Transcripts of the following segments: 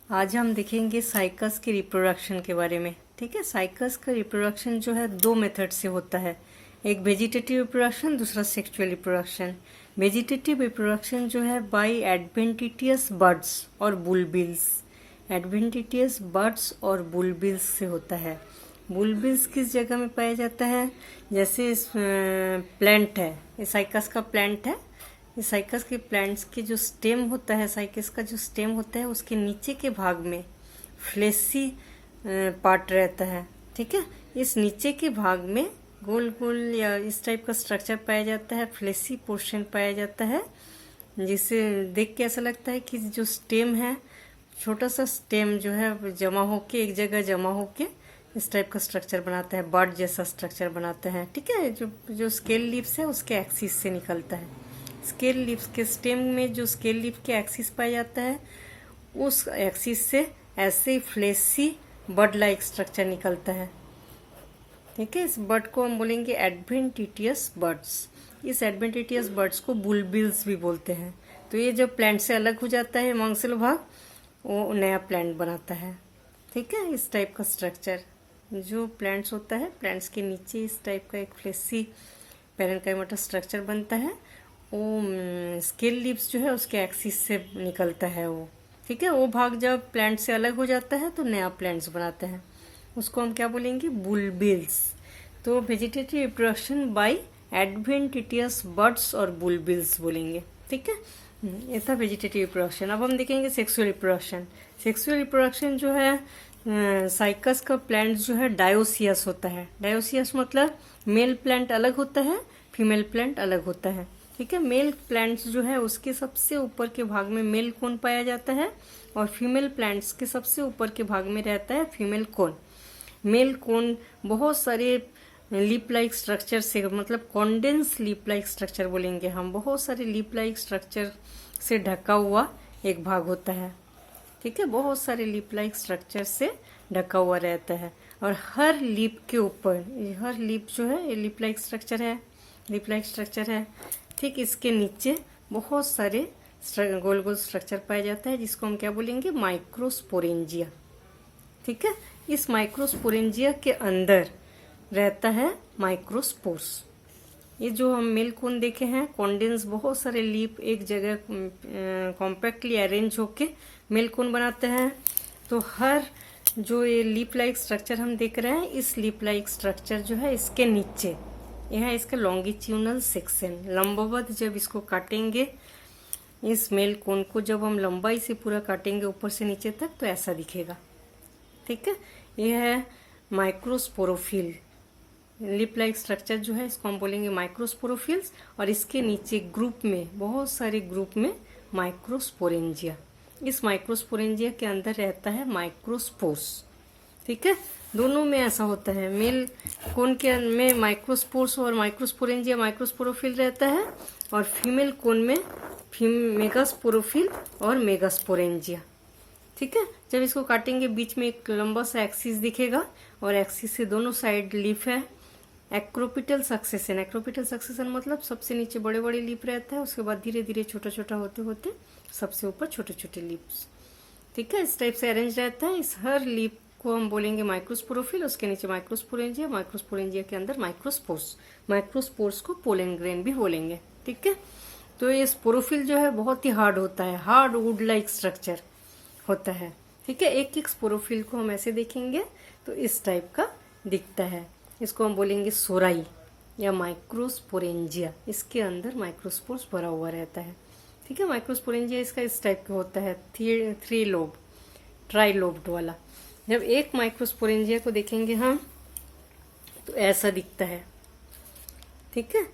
आज हम देखेंगे साइकस के रिप्रोडक्शन के बारे में। ठीक है, साइकस का रिप्रोडक्शन जो है दो मेथड से होता है, एक वेजिटेटिव रिप्रोडक्शन, दूसरा सेक्सुअल रिप्रोडक्शन। वेजिटेटिव रिप्रोडक्शन जो है बाय एडवेंटिटियस बर्ड्स और बुलबिल्स, एडवेंटिटियस बर्ड्स और बुलबिल्स से होता है। बुलबिल्स किस जगह में पाया जाता है? जैसे इस प्लांट है, ये साइकस का प्लांट है। इस साइकस के प्लांट्स के जो स्टेम होता है, साइकस का जो स्टेम होता है उसके नीचे के भाग में फ्लेसी पार्ट रहता है। ठीक है, इस नीचे के भाग में गोल गोल या इस टाइप का स्ट्रक्चर पाया जाता है, फ्लेसी पोर्शन पाया जाता है, जिसे देख के ऐसा लगता है कि जो स्टेम है, छोटा सा स्टेम जो है जमा होके एक जगह जमा होके इस टाइप का स्ट्रक्चर बनाता है, बर्ड जैसा स्ट्रक्चर बनाता है। ठीक है, जो स्केल लीव्स है उसके एक्सिस से निकलता है। स्केल लीव्स के स्टेम में जो स्केल लीफ के एक्सिस पाया जाता है, उस एक्सिस से ऐसे फ्लेसी बर्ड लाइक स्ट्रक्चर निकलता है। ठीक है, इस बर्ड को हम बोलेंगे एडवेंटिटियस बर्ड्स। इस एडवेंटिटियस बर्ड्स को बुलबिल्स भी बोलते हैं। तो ये जब प्लांट से अलग हो जाता है मांसल भाग, वो नया प्लांट बनाता है। ठीक है, इस टाइप का स्ट्रक्चर जो प्लांट्स होता है, प्लांट्स के नीचे इस टाइप का एक फ्लेसी पैरेन्काइमोटा स्ट्रक्चर बनता है। वो स्केल लीव्स जो है उसके एक्सिस से निकलता है वो। ठीक है, वो भाग जब प्लांट से अलग हो जाता है तो नया प्लांट्स बनाते हैं, उसको हम क्या बोलेंगे? बुलबिल्स। तो vegetative reproduction by adventitious birds और बुलबिल्स बोलेंगे। ठीक है, ये था वेजिटेटिव रिप्रोडक्शन। अब हम देखेंगे सेक्सुअल रिप्रोडक्शन। सेक्सुअल रिप्रोडक्शन जो है साइकस का प्लांट जो है डायोसियस होता है। डायोसियस मतलब मेल प्लांट अलग होता है, फीमेल प्लांट अलग होता है। ठीक है, मेल प्लांट्स जो है उसके सबसे ऊपर के भाग में मेल कोन पाया जाता है और फीमेल प्लांट्स के सबसे ऊपर के भाग में रहता है फीमेल कोन। मेल कोन बहुत सारे लीप लाइक स्ट्रक्चर से, मतलब कॉन्डेंस लीप लाइक स्ट्रक्चर बोलेंगे हम, बहुत सारे लीप लाइक स्ट्रक्चर से ढका हुआ एक भाग होता है। ठीक है, बहुत सारे लीप लाइक स्ट्रक्चर से ढका हुआ रहता है और हर लीप के ऊपर, हर लीप जो है ये लीप लाइक स्ट्रक्चर है, लीप लाइक स्ट्रक्चर है। ठीक, इसके नीचे बहुत सारे गोल गोल स्ट्रक्चर पाया जाता है, जिसको हम क्या बोलेंगे? माइक्रोस्पोरेंजिया। ठीक है, इस माइक्रोस्पोरेंजिया के अंदर रहता है माइक्रोस्पोर्स। ये जो हम मेल कोन देखे हैं, कॉन्डेंस बहुत सारे लीप एक जगह कॉम्पैक्टली अरेंज होके मेल कोन बनाते हैं। तो हर जो ये लीप लाइक स्ट्रक्चर हम देख रहे हैं, इस लीप लाइक स्ट्रक्चर जो है इसके नीचे यह है इसका लॉन्गिट्यूडनल सेक्शन। लंबवत जब इसको काटेंगे, इस मेल कोन को जब हम लंबाई से पूरा काटेंगे ऊपर से नीचे तक, तो ऐसा दिखेगा। ठीक है, यह है माइक्रोस्पोरोफिल। लिप लाइक स्ट्रक्चर जो है इसको हम बोलेंगे माइक्रोस्पोरोफिल्स, और इसके नीचे ग्रुप में, बहुत सारे ग्रुप में माइक्रोस्पोरेंजिया। इस माइक्रोस्पोरेंजिया के अंदर रहता है माइक्रोस्पोर्स। ठीक है, दोनों में ऐसा होता है। मेल कोन के में माइक्रोस्पोर्स और माइक्रोस्पोरेंजिया, माइक्रोस्पोरोफिल रहता है, और फीमेल कोन में मेगास्पोरोफिल और मेगास्पोरेंजिया। ठीक है, जब इसको काटेंगे बीच में एक लंबा सा एक्सिस दिखेगा और एक्सिस से दोनों साइड लीफ है। एक्रोपिटल सक्सेशन, एक्रोपिटल सक्सेशन मतलब सबसे नीचे बड़े बड़े लीफ रहता है, उसके बाद धीरे धीरे छोटा छोटा होते होते सबसे ऊपर छोटे छोटे लीव्स। ठीक है, इस टाइप से अरेंज रहता है। इस हर लीफ को हम बोलेंगे माइक्रोस्पोरोफिल, उसके नीचे माइक्रोस्पोरेंजिया, माइक्रोस्पोरेंजिया के अंदर माइक्रोस्पोर्स। माइक्रोस्पोर्स को पोलन ग्रेन भी बोलेंगे। ठीक है, तो ये स्पोरोफिल जो है बहुत ही हार्ड होता है, हार्ड वुड लाइक स्ट्रक्चर होता है। ठीक है, एक एक स्पोरोफिल को हम ऐसे देखेंगे तो इस टाइप का दिखता है। इसको हम बोलेंगे सोराई या माइक्रोस्पोरेंजिया। इसके अंदर माइक्रोस्पोर्स भरा हुआ रहता है। ठीक है, माइक्रोस्पोरेंजिया इसका इस टाइप का होता है, थ्री लोब, ट्राई लोब्ड वाला। जब एक माइक्रोस्पोरेंजिया को देखेंगे हम तो ऐसा दिखता है। ठीक है,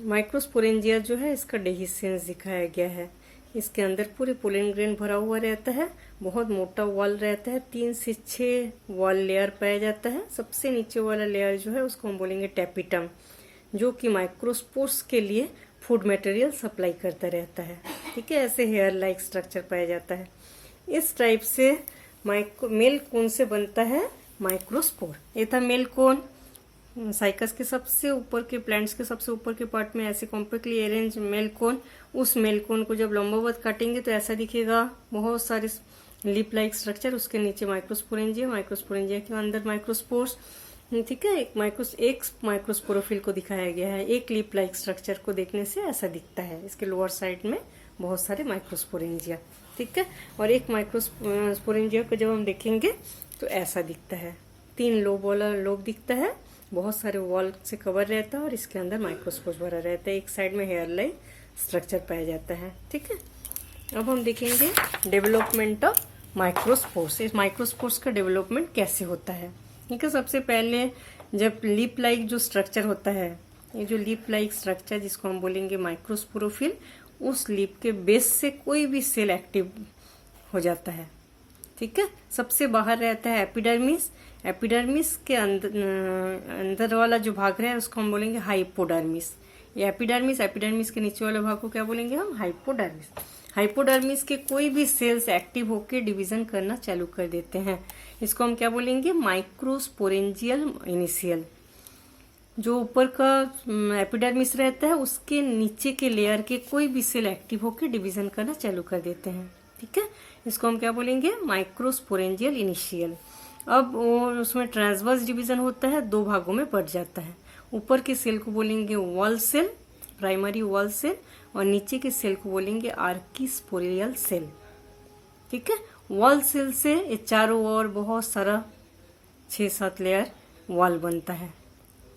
माइक्रोस्पोरेंजिया जो है इसका डेहिसेंस दिखाया गया है। इसके अंदर पूरे पोलन ग्रेन भरा हुआ रहता है, बहुत मोटा वॉल रहता है, 3 से 6 वॉल लेयर पाया जाता है। सबसे नीचे वाला लेयर जो है उसको हम बोलेंगे टैपिटम, जो कि माइक्रोस्पोर्स के लिए फूड मटेरियल सप्लाई करता रहता है। ठीक है, ऐसे हेयर लाइक स्ट्रक्चर पाया जाता है। इस टाइप से मेल कोन से बनता है माइक्रोस्पोर। ये था मेल कोन। साइकस के सबसे ऊपर के, प्लांट्स के सबसे ऊपर के पार्ट में ऐसे कॉम्पैक्टली अरेंज मेल कोन। उस मेल कोन को जब लंबवत काटेंगे तो ऐसा दिखेगा, बहुत सारे लिप लाइक स्ट्रक्चर, उसके नीचे माइक्रोस्पोरेंजिया, माइक्रोस्पोरेंजिया के अंदर माइक्रोस्पोर्स, ठीक है। एक माइक्रोस्पोरोफिल को दिखाया गया है। एक लिप लाइक स्ट्रक्चर को देखने से ऐसा दिखता है, इसके लोअर साइड में बहुत सारे माइक्रोस्पोरेंजिया, ठीक है। और एक माइक्रोस्पोरेंजिया को जब हम देखेंगे तो ऐसा दिखता है, 3 लोब वाला लोब दिखता है, बहुत सारे वॉल से कवर रहता है और इसके अंदर माइक्रोस्पोर्स भरा रहता है। एक साइड में हेयर लाइन स्ट्रक्चर पाया जाता है, ठीक है। अब हम देखेंगे डेवलपमेंट ऑफ माइक्रोस्पोर्स। इस माइक्रोस्पोर्स का डेवलपमेंट कैसे होता है, ठीक है। सबसे पहले जब लिप लाइक जो स्ट्रक्चर होता है, ये जो लिप लाइक स्ट्रक्चर जिसको हम बोलेंगे माइक्रोस्पोरोफिल, उस लिप के बेस से कोई भी सेल एक्टिव हो जाता है, ठीक है। सबसे बाहर रहता है एपिडर्मिस, एपिडर्मिस के अंदर वाला जो भाग रहा है उसको हम बोलेंगे हाइपोडर्मिस। ये एपिडर्मिस के नीचे वाले भाग को क्या बोलेंगे हम, हाइपोडर्मिस। हाइपोडर्मिस के कोई भी सेल्स एक्टिव होकर डिवीजन करना चालू कर देते हैं, इसको हम क्या बोलेंगे, माइक्रोस्पोरेंजियल इनिशियल। जो ऊपर का एपिडर्मिस रहता है उसके नीचे के लेयर के कोई भी सेल एक्टिव होकर डिवीजन करना चालू कर देते हैं, ठीक है। इसको हम क्या बोलेंगे, माइक्रोस्पोरेंजियल इनिशियल। अब उसमें ट्रांसवर्स डिवीजन होता है, 2 भागों में बढ़ जाता है। ऊपर के सेल को बोलेंगे wall cell, primary wall cell, और नीचे के सेल को बोलेंगे आर्किस्पोरियल सेल, ठीक है। वॉल सेल से ये चारों ओर बहुत सारा 6-7 लेयर वॉल बनता है,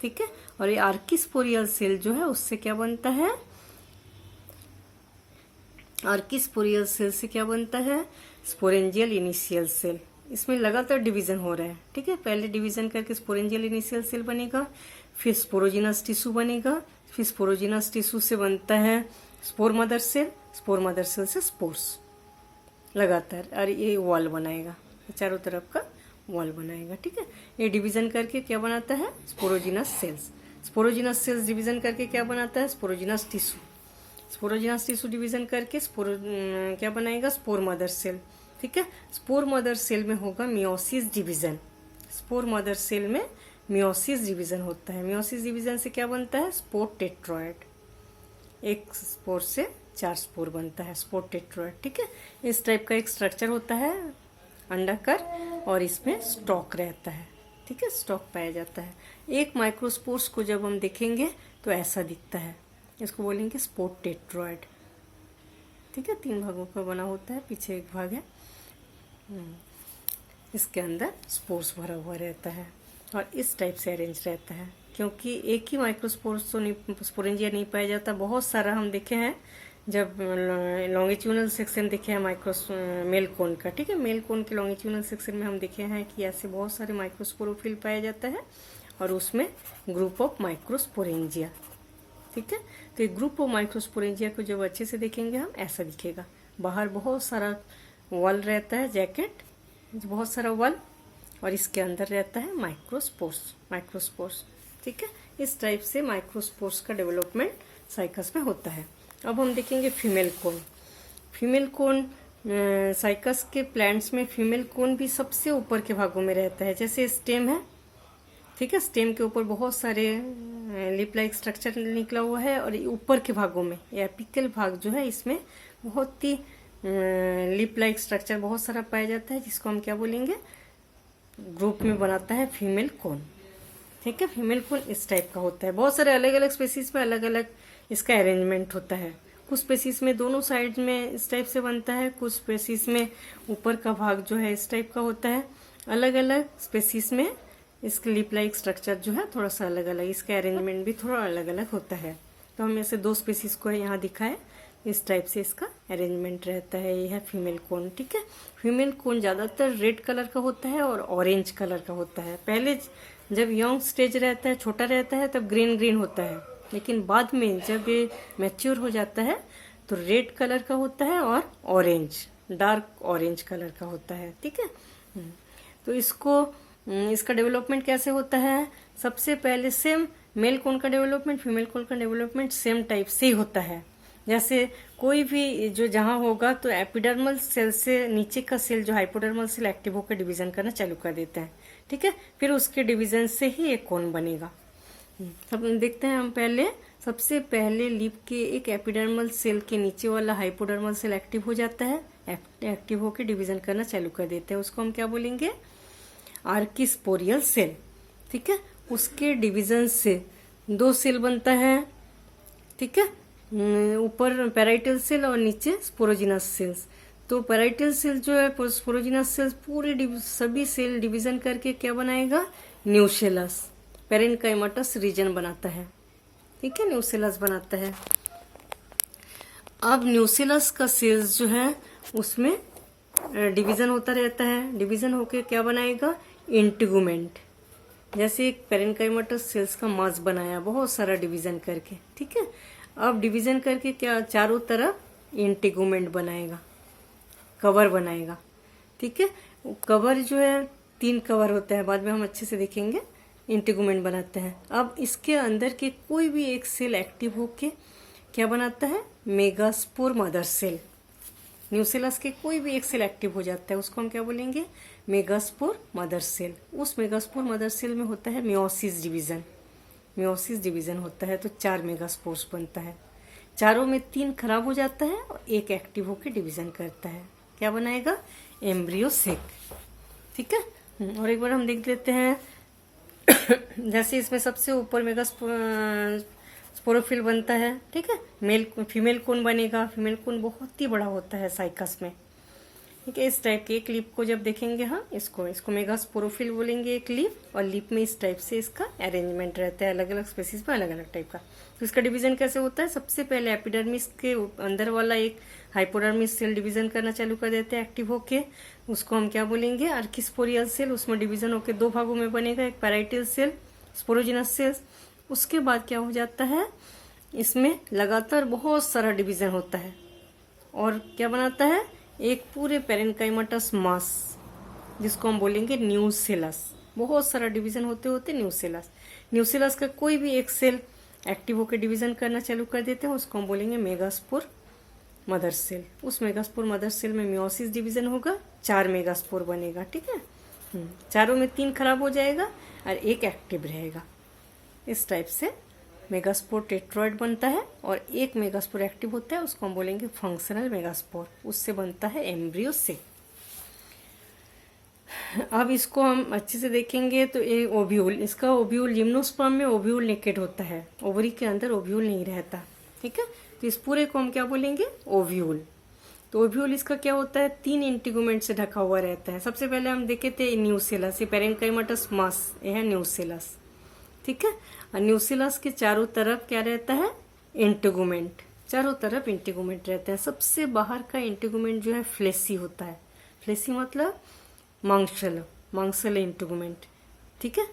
ठीक है। और ये आर्किस्पोरियल सेल जो है उससे क्या बनता है, आर्किस्पोरियल सेल से क्या बनता है, स्पोरेंजियल इनिशियल सेल। इसमें लगातार डिवीजन हो रहा है, ठीक है। पहले डिवीजन करके स्पोरेंजियल इनिशियल सेल बनेगा, फिर स्पोरोजिनस टिश्यू बनेगा, फिर स्पोरोजिनस टिश्यू से बनता है spore mother cell, spore mother cell से स्पोर्स, लगातार। और ये वॉल बनाएगा, चारों तरफ का वॉल बनाएगा, ठीक है। ये डिवीजन करके क्या बनाता है, sporogenous sales. Sporogenous sales division करके क्या बनाता है, sporogenous tissue. Sporogenous tissue division करके क्या बनाएगा, स्पोर मदर सेल, ठीक है। स्पोर मदर सेल में होगा meiosis division. Spore mother cell में मियोसिस डिवीजन होता है। मियोसिस डिवीजन से क्या बनता है, स्पोर टेट्रॉयड। एक स्पोर से 4 स्पोर बनता है, स्पोर टेट्रॉयड, ठीक है। इस टाइप का एक स्ट्रक्चर होता है अंडाकार, और इसमें स्टॉक रहता है, ठीक है, स्टॉक पाया जाता है। एक माइक्रोस्पोर्स को जब हम देखेंगे तो ऐसा दिखता है, इसको बोलेंगे स्पोर टेट्रॉयड, ठीक है। 3 भागों का बना होता है, पीछे एक भाग है, इसके अंदर स्पोर्स भरा हुआ रहता है और इस टाइप से अरेंज रहता है। क्योंकि एक ही माइक्रोस्पोर्स तो स्पोरेंजिया नहीं पाया जाता, बहुत सारा हम देखे हैं। जब लॉन्गिट्यूनल सेक्शन देखे हैं मेल कोन का, ठीक है, मेल कोन के लॉन्गिट्यूनल सेक्शन में हम देखे हैं कि ऐसे बहुत सारे माइक्रोस्पोरोफिल पाया जाता है और उसमें ग्रुप ऑफ माइक्रोस्पोरेंजिया, ठीक है। तो ये ग्रुप ऑफ माइक्रोस्पोरेंजिया को जब अच्छे से देखेंगे हम, ऐसा दिखेगा। बाहर बहुत सारा वॉल रहता है, जैकेट, बहुत सारा वॉल, और इसके अंदर रहता है माइक्रोस्पोर्स, ठीक है। इस टाइप से माइक्रोस्पोर्स का डेवलपमेंट साइकस में होता है। अब हम देखेंगे female cone. Female cone cycas के प्लांट्स में फीमेल कोन भी सबसे ऊपर के भागों में रहता है। जैसे स्टेम है, ठीक है, स्टेम के ऊपर बहुत सारे लिप लाइक स्ट्रक्चर निकला हुआ है, और ऊपर के भागों में एपिकल भाग जो है इसमें बहुत ही लिप लाइक स्ट्रक्चर बहुत सारा पाया जाता है, जिसको हम क्या बोलेंगे, ग्रुप में बनाता है फीमेल कोन, ठीक है। फीमेल कोन इस टाइप का होता है। बहुत सारे अलग अलग स्पेसीज में अलग अलग इसका अरेंजमेंट होता है। कुछ स्पेसीज में दोनों साइड में इस टाइप से बनता है, कुछ स्पेसीज में ऊपर का भाग जो है इस टाइप का होता है। अलग अलग स्पेसीज में इसके लिप लाइक स्ट्रक्चर जो है थोड़ा सा अलग अलग, इसका अरेंजमेंट भी थोड़ा अलग अलग होता है। तो हम ऐसे 2 स्पेसीज को यहाँ दिखाए, इस टाइप से इसका अरेंजमेंट रहता है। ये है फीमेल कोन, ठीक है। फीमेल कोन ज्यादातर रेड कलर का होता है और ऑरेंज कलर का होता है। पहले जब यंग स्टेज रहता है, छोटा रहता है, तब ग्रीन ग्रीन होता है, लेकिन बाद में जब ये मैच्योर हो जाता है तो रेड कलर का होता है और ऑरेंज, डार्क ऑरेंज कलर का होता है, ठीक है। तो इसका डेवलपमेंट कैसे होता है, सबसे पहले सेम मेल कोन का डेवलपमेंट फीमेल कोन का डेवलपमेंट सेम टाइप से ही होता है। जैसे कोई भी जो जहां होगा तो एपिडर्मल सेल से नीचे का सेल जो हाइपोडर्मल सेल एक्टिव होकर डिवीजन करना चालू कर देते हैं, ठीक है। फिर उसके डिवीजन से ही एक कोन बनेगा। अब देखते हैं हम पहले सबसे पहले लीफ के एक एपिडर्मल सेल के नीचे वाला हाइपोडर्मल सेल एक्टिव हो जाता है, एक्टिव होकर डिवीजन करना चालू कर देते हैं, उसको हम क्या बोलेंगे, आर्किस्पोरियल सेल। ठीक है, उसके डिवीजन से 2 सेल बनता है। ठीक है, ऊपर पैराइटल सेल और नीचे स्पोरोजिनस सेल्स। तो पैराइटल सेल जो है, स्पोरोजिनस सेल्स पूरे सभी सेल डिवीजन करके क्या बनाएगा, न्यूसेलस, पेरेन्काइमाटस रीजन बनाता है। ठीक है, न्यूसेलस बनाता है। अब न्यूसेलस का सेल्स जो है उसमें डिवीजन होता रहता है, डिवीजन होके क्या बनाएगा, इंटीगुमेंट। जैसे एक पेरेन्काइमाटस सेल्स का मास बनाया बहुत सारा डिवीजन करके। ठीक है, अब डिवीजन करके क्या चारों तरफ इंटीगुमेंट बनाएगा, कवर बनाएगा। ठीक है, कवर जो है 3 कवर होता है, बाद में हम अच्छे से देखेंगे। इंटीगुमेंट बनाते हैं। अब इसके अंदर के कोई भी एक सेल एक्टिव होके क्या बनाता है, मेगास्पोर मदर सेल। न्यूसेलस के कोई भी एक सेल एक्टिव हो जाता है, उसको हम क्या बोलेंगे, मेगास्पोर मदर सेल। उस मेगास्पोर मदर सेल में होता है मियोसिस डिवीजन। मियोसिस डिवीजन होता है तो 4 मेगास्पोर्स बनता है। चारों में 3 खराब हो जाता है और एक एक्टिव होकर डिवीजन करता है, क्या बनाएगा, एम्ब्रियो सेक। ठीक है, और एक बार हम देख लेते हैं। जैसे इसमें सबसे ऊपर मेगास्पोरोफिल बनता है। ठीक है, फीमेल कोन बनेगा। फीमेल कोन बहुत ही बड़ा होता है साइकस में। ठीक है, इस टाइप के एक लीफ को जब देखेंगे, हाँ इसको मेगास्पोरोफिल बोलेंगे एक लीफ, और लीफ में इस टाइप से इसका अरेंजमेंट रहता है, अलग अलग स्पेसीज में अलग अलग टाइप का। तो इसका डिवीजन कैसे होता है, सबसे पहले एपिडर्मिस के अंदर वाला एक हाइपोडर्मिस सेल डिवीजन करना चालू कर देते हैं एक्टिव होके, उसको हम क्या बोलेंगे, आर्किस्पोरियल सेल। उसमें डिवीजन होके 2 भागों में बनेगा, एक पैराइटल सेल, स्पोरोजिनस सेल्स। उसके बाद क्या हो जाता है, इसमें लगातार बहुत सारा डिवीजन होता है और क्या बनाता है, एक पूरे पेरेन्काइमाटस मास, जिसको हम बोलेंगे न्यूसेलस। बहुत सारा डिवीजन होते होते न्यूसेलस। न्यूसेलस का कोई भी एक सेल एक्टिव होकर डिवीजन करना चालू कर देते हैं, उसको हम बोलेंगे मेगास्पोर मदर सेल। उस मेगास्पोर मदर सेल में मियोसिस डिवीजन होगा, 4 मेगास्पोर बनेगा। ठीक है, चारों में 3 खराब हो जाएगा और एक एक्टिव रहेगा। इस टाइप से मेगास्पोर टेट्रॉइड बनता है और एक मेगास्पोर एक्टिव होता है, उसको हम बोलेंगे फंक्शनल मेगास्पोर। उससे बनता है एम्ब्रियो से। अब इसको हम अच्छे से देखेंगे तो ये ओव्यूल, इसका ओव्यूल जिम्नोस्पर्म में ओव्यूल नेकेड होता है, ओवरी के अंदर ओव्यूल नहीं रहता। ठीक है, तो इस पूरे को हम क्या बोलेंगे, ओव्यूल। तो ओव्यूल इसका क्या होता है, 3 इंटीगुमेंट से ढका हुआ रहता है। सबसे पहले हम देखे थे न्यूसेलस, ये पेरेन्काइमाटस मास, ये है न्यूसेलस। ठीक है, और न्यूसेलस के चारों तरफ क्या रहता है, इंटीगुमेंट। चारों तरफ इंटीगुमेंट रहते हैं। सबसे बाहर का इंटीगुमेंट जो है फ्लेसी होता है। फ्लेसी मतलब मांसल इंटीगुमेंट। ठीक है,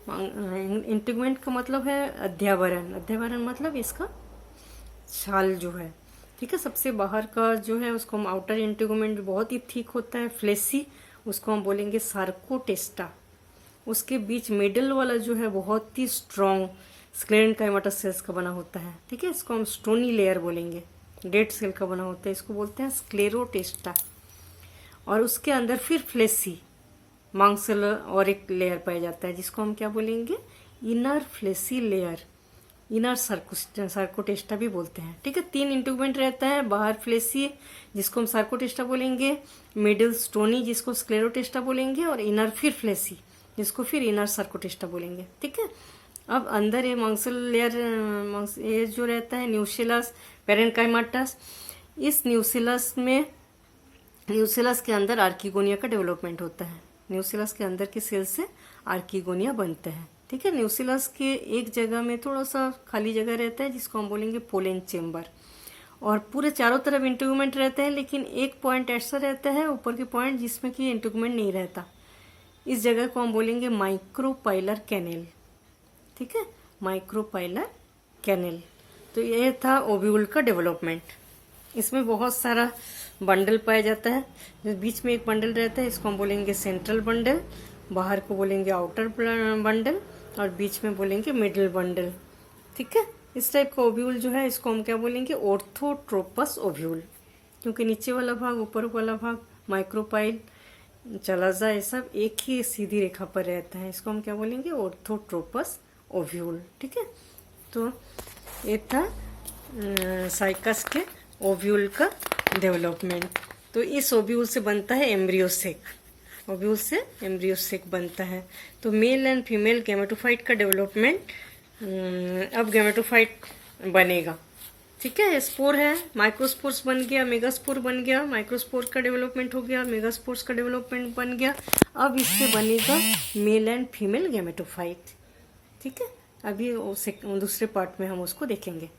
इंटीगुमेंट का मतलब है अध्यावरण। अध्यावरण मतलब इसका छाल जो है। ठीक है, सबसे बाहर का जो है उसको हम आउटर इंटीगुमेंट बहुत ही थिक होता है, फ्लेसी, उसको हम बोलेंगे सार्कोटेस्टा। उसके बीच मिडल वाला जो है बहुत ही स्ट्रॉन्ग स्क्लेरेन्काइमाटस सेल्स का बना होता है। ठीक है, इसको हम स्टोनी लेयर बोलेंगे, डेड सेल का बना होता है, इसको बोलते हैं स्क्लेरोटेस्टा। और उसके अंदर फिर फ्लेसी मांसल और एक लेयर पाया जाता है, जिसको हम क्या बोलेंगे, इनर फ्लेसी लेयर, इनर सार्कोटेस्टा भी बोलते हैं। ठीक है, 3 इंटीगुमेंट रहता है, बाहर फ्लेसी जिसको हम सार्कोटेस्टा बोलेंगे, मिडिल स्टोनी जिसको स्क्लेरोटेस्टा बोलेंगे, और इनर फिर फ्लेसी जिसको फिर इनर सार्कोटेस्टा बोलेंगे। ठीक है, अब अंदर ये मांसल लेयर, ये जो रहता है न्यूसेलस पेरेन्काइमाटस, इस न्यूसेलस में, न्यूसेलस के अंदर आर्किगोनिया का डेवलपमेंट होता है। न्यूसेलस के अंदर के सेल से आर्किगोनिया बनते हैं। ठीक है, न्यूसेलस के एक जगह में थोड़ा सा खाली जगह रहता है, जिसको हम बोलेंगे पोलन चेम्बर, और पूरे चारों तरफ इंटीगुमेंट रहते हैं, लेकिन एक पॉइंट ऐसा रहता है ऊपर के पॉइंट जिसमें कि इंटीगुमेंट नहीं रहता। इस जगह को हम बोलेंगे माइक्रोपाइलर कैनेल। ठीक है, माइक्रोपाइलर कैनेल। तो ये था ओव्यूल का डेवलपमेंट। इसमें बहुत सारा बंडल पाया जाता है। बीच में एक बंडल रहता है, इसको हम बोलेंगे सेंट्रल बंडल, बाहर को बोलेंगे आउटर बंडल, और बीच में बोलेंगे मिडिल बंडल। ठीक है, इस टाइप का ओव्यूल जो है इसको हम क्या बोलेंगे, ऑर्थोट्रोपस ओव्यूल, क्योंकि नीचे वाला भाग ऊपर वाला भाग माइक्रोपाइल चलाजा ये सब एक ही सीधी रेखा पर रहता है, इसको हम क्या बोलेंगे, ऑर्थोट्रोपस ओव्यूल। ठीक है, तो ये था साइकस के ओव्यूल का डेवलपमेंट। तो इस ओव्यूल से बनता है एम्ब्रियोसेक, ओव्यूल से एम्ब्रियोसेक बनता है। तो मेल एंड फीमेल गैमेटोफाइट का डेवलपमेंट, अब गैमेटोफाइट बनेगा। ठीक है, स्पोर है, माइक्रोस्पोर्स बन गया, मेगास्पोर बन गया, माइक्रोस्पोर का डेवलपमेंट हो गया, मेगास्पोर्स का डेवलपमेंट बन गया। अब इससे बनेगा मेल एंड फीमेल गैमेटोफाइट। ठीक है, अभी दूसरे पार्ट में हम उसको देखेंगे।